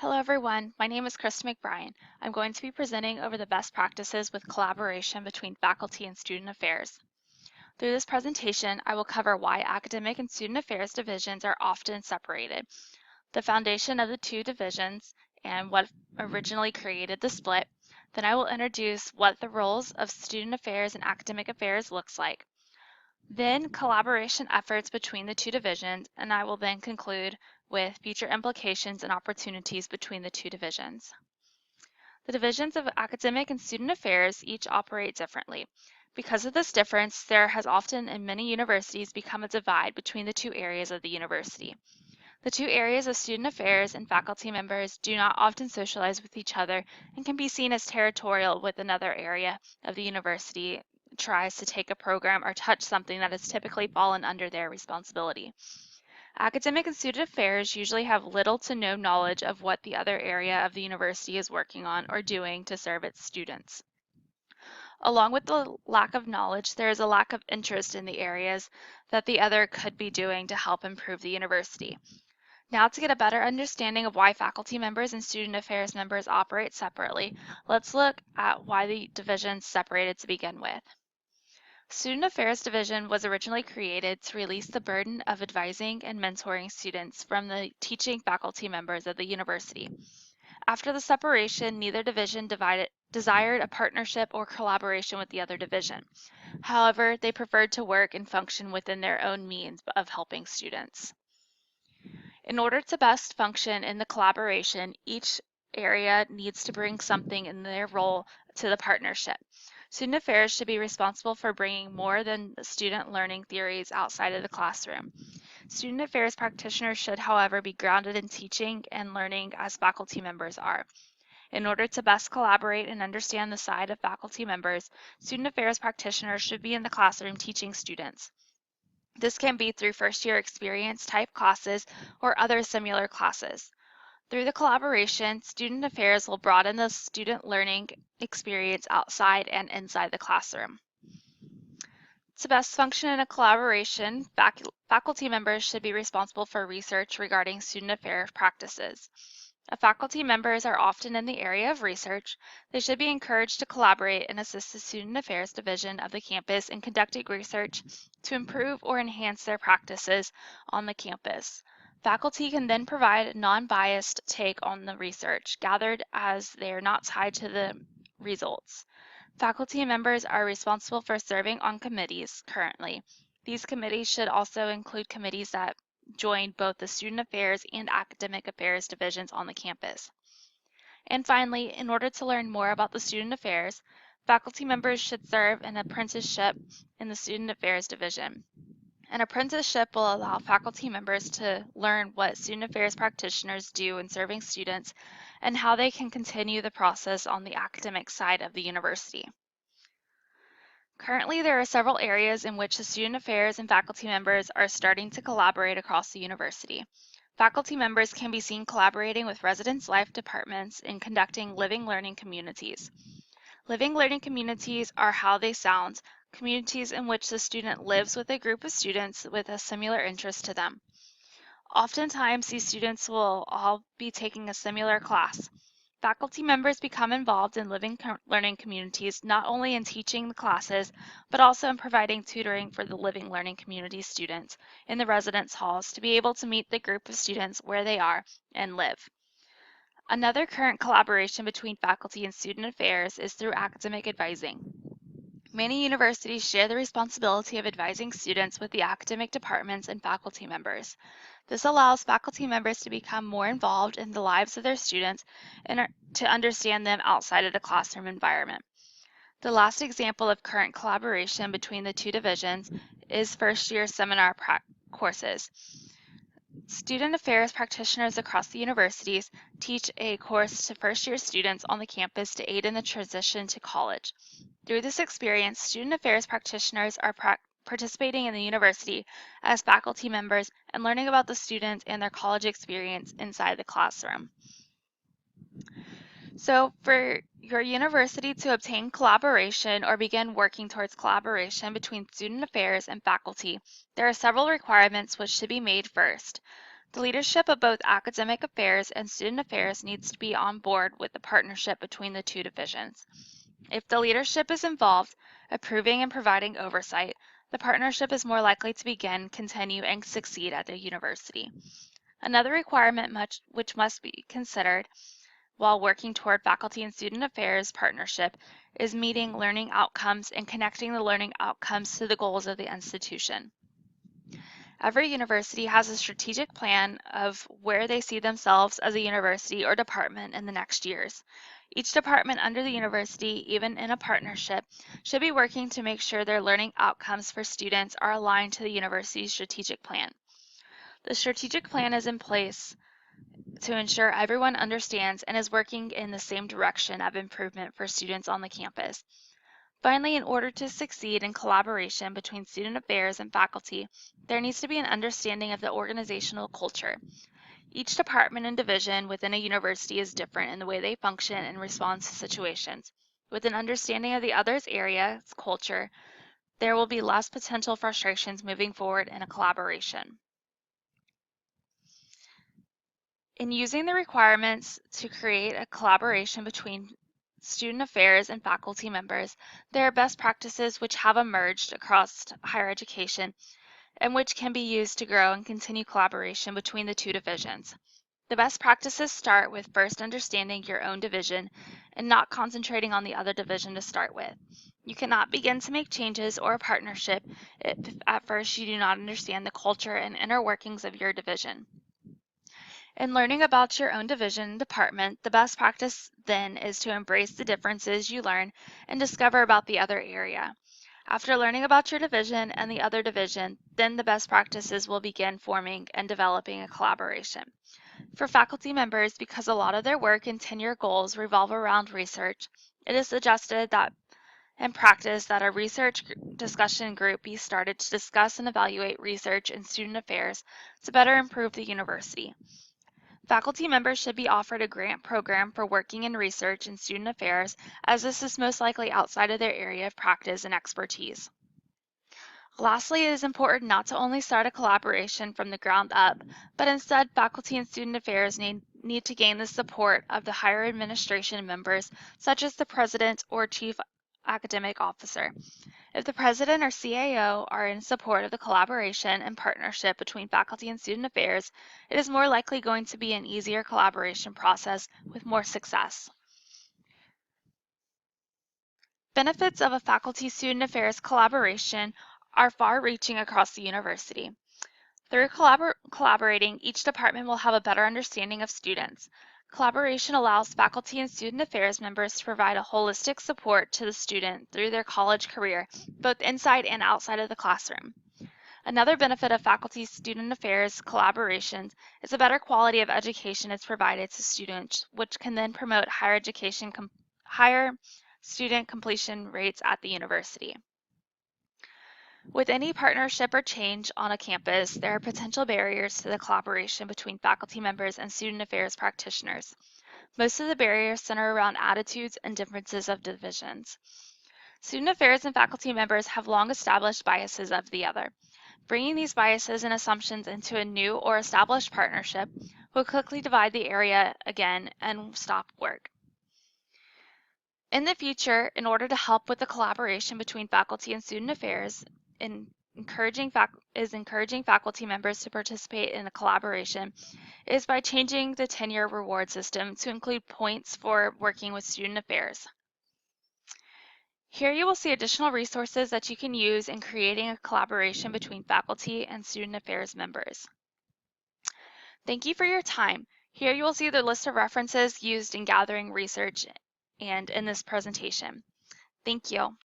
Hello everyone, my name is Krista McBrien. I'm going to be presenting over the best practices with collaboration between faculty and student affairs. Through this presentation, I will cover why academic and student affairs divisions are often separated, the foundation of the two divisions, and what originally created the split. Then I will introduce what the roles of student affairs and academic affairs looks like. Then collaboration efforts between the two divisions, and I will then conclude with future implications and opportunities between the two divisions. The divisions of academic and student affairs each operate differently. Because of this difference, there has often in many universities become a divide between the two areas of the university. The two areas of student affairs and faculty members do not often socialize with each other and can be seen as territorial with another area of the university tries to take a program or touch something that has typically fallen under their responsibility. Academic and student affairs usually have little to no knowledge of what the other area of the university is working on or doing to serve its students. Along with the lack of knowledge, there is a lack of interest in the areas that the other could be doing to help improve the university. Now, to get a better understanding of why faculty members and student affairs members operate separately, let's look at why the divisions separated to begin with. Student Affairs Division was originally created to release the burden of advising and mentoring students from the teaching faculty members of the university. After the separation, neither division desired a partnership or collaboration with the other division. However, they preferred to work and function within their own means of helping students. In order to best function in the collaboration, each area needs to bring something in their role to the partnership. Student affairs should be responsible for bringing more than student learning theories outside of the classroom. Student affairs practitioners should, however, be grounded in teaching and learning as faculty members are. In order to best collaborate and understand the side of faculty members, student affairs practitioners should be in the classroom teaching students. This can be through first-year experience type classes or other similar classes. Through the collaboration, student affairs will broaden the student learning experience outside and inside the classroom. To best function in a collaboration, faculty members should be responsible for research regarding student affairs practices. If faculty members are often in the area of research, they should be encouraged to collaborate and assist the Student Affairs Division of the campus in conducting research to improve or enhance their practices on the campus. Faculty can then provide a non-biased take on the research gathered as they are not tied to the results. Faculty members are responsible for serving on committees currently. These committees should also include committees that join both the student affairs and academic affairs divisions on the campus. And finally, in order to learn more about the student affairs, faculty members should serve an apprenticeship in the student affairs division. An apprenticeship will allow faculty members to learn what student affairs practitioners do in serving students and how they can continue the process on the academic side of the university. Currently, there are several areas in which the student affairs and faculty members are starting to collaborate across the university. Faculty members can be seen collaborating with residence life departments in conducting living learning communities. Living learning communities are how they sound, communities in which the student lives with a group of students with a similar interest to them. Oftentimes, these students will all be taking a similar class. Faculty members become involved in living learning communities not only in teaching the classes, but also in providing tutoring for the living learning community students in the residence halls to be able to meet the group of students where they are and live. Another current collaboration between faculty and student affairs is through academic advising. Many universities share the responsibility of advising students with the academic departments and faculty members. This allows faculty members to become more involved in the lives of their students and to understand them outside of the classroom environment. The last example of current collaboration between the two divisions is first-year seminar courses. Student affairs practitioners across the universities teach a course to first-year students on the campus to aid in the transition to college. Through this experience, student affairs practitioners are participating in the university as faculty members and learning about the students and their college experience inside the classroom. So for your university to obtain collaboration or begin working towards collaboration between student affairs and faculty, there are several requirements which should be made first. The leadership of both academic affairs and student affairs needs to be on board with the partnership between the two divisions. If the leadership is involved, approving and providing oversight, the partnership is more likely to begin, continue, and succeed at the university. Another requirement which must be considered while working toward faculty and student affairs partnership is meeting learning outcomes and connecting the learning outcomes to the goals of the institution. Every university has a strategic plan of where they see themselves as a university or department in the next years. Each department under the university, even in a partnership, should be working to make sure their learning outcomes for students are aligned to the university's strategic plan. The strategic plan is in place to ensure everyone understands and is working in the same direction of improvement for students on the campus. Finally, in order to succeed in collaboration between student affairs and faculty, there needs to be an understanding of the organizational culture. Each department and division within a university is different in the way they function and respond to situations. With an understanding of the other's area's culture, there will be less potential frustrations moving forward in a collaboration. In using the requirements to create a collaboration between student affairs and faculty members, there are best practices which have emerged across higher education and which can be used to grow and continue collaboration between the two divisions. The best practices start with first understanding your own division and not concentrating on the other division to start with. You cannot begin to make changes or a partnership if at first you do not understand the culture and inner workings of your division. In learning about your own division and department, the best practice then is to embrace the differences you learn and discover about the other area. After learning about your division and the other division, then the best practices will begin forming and developing a collaboration. For faculty members, because a lot of their work and tenure goals revolve around research, it is suggested that in practice that a research discussion group be started to discuss and evaluate research and student affairs to better improve the university. Faculty members should be offered a grant program for working in research and student affairs, as this is most likely outside of their area of practice and expertise. Lastly, it is important not to only start a collaboration from the ground up, but instead faculty and student affairs need to gain the support of the higher administration members, such as the president or chief academic officer. If the president or CAO are in support of the collaboration and partnership between faculty and student affairs, it is more likely going to be an easier collaboration process with more success. Benefits of a faculty-student affairs collaboration are far-reaching across the university. Through collaborating, each department will have a better understanding of students. Collaboration allows faculty and student affairs members to provide a holistic support to the student through their college career, both inside and outside of the classroom. Another benefit of faculty-student affairs collaborations is a better quality of education is provided to students, which can then promote higher student completion rates at the university. With any partnership or change on a campus, there are potential barriers to the collaboration between faculty members and student affairs practitioners. Most of the barriers center around attitudes and differences of divisions. Student affairs and faculty members have long established biases of the other. Bringing these biases and assumptions into a new or established partnership will quickly divide the area again and stop work. In the future, in order to help with the collaboration between faculty and student affairs, encouraging faculty members to participate in the collaboration is by changing the tenure reward system to include points for working with student affairs. Here you will see additional resources that you can use in creating a collaboration between faculty and student affairs members. Thank you for your time. Here you will see the list of references used in gathering research and in this presentation. Thank you.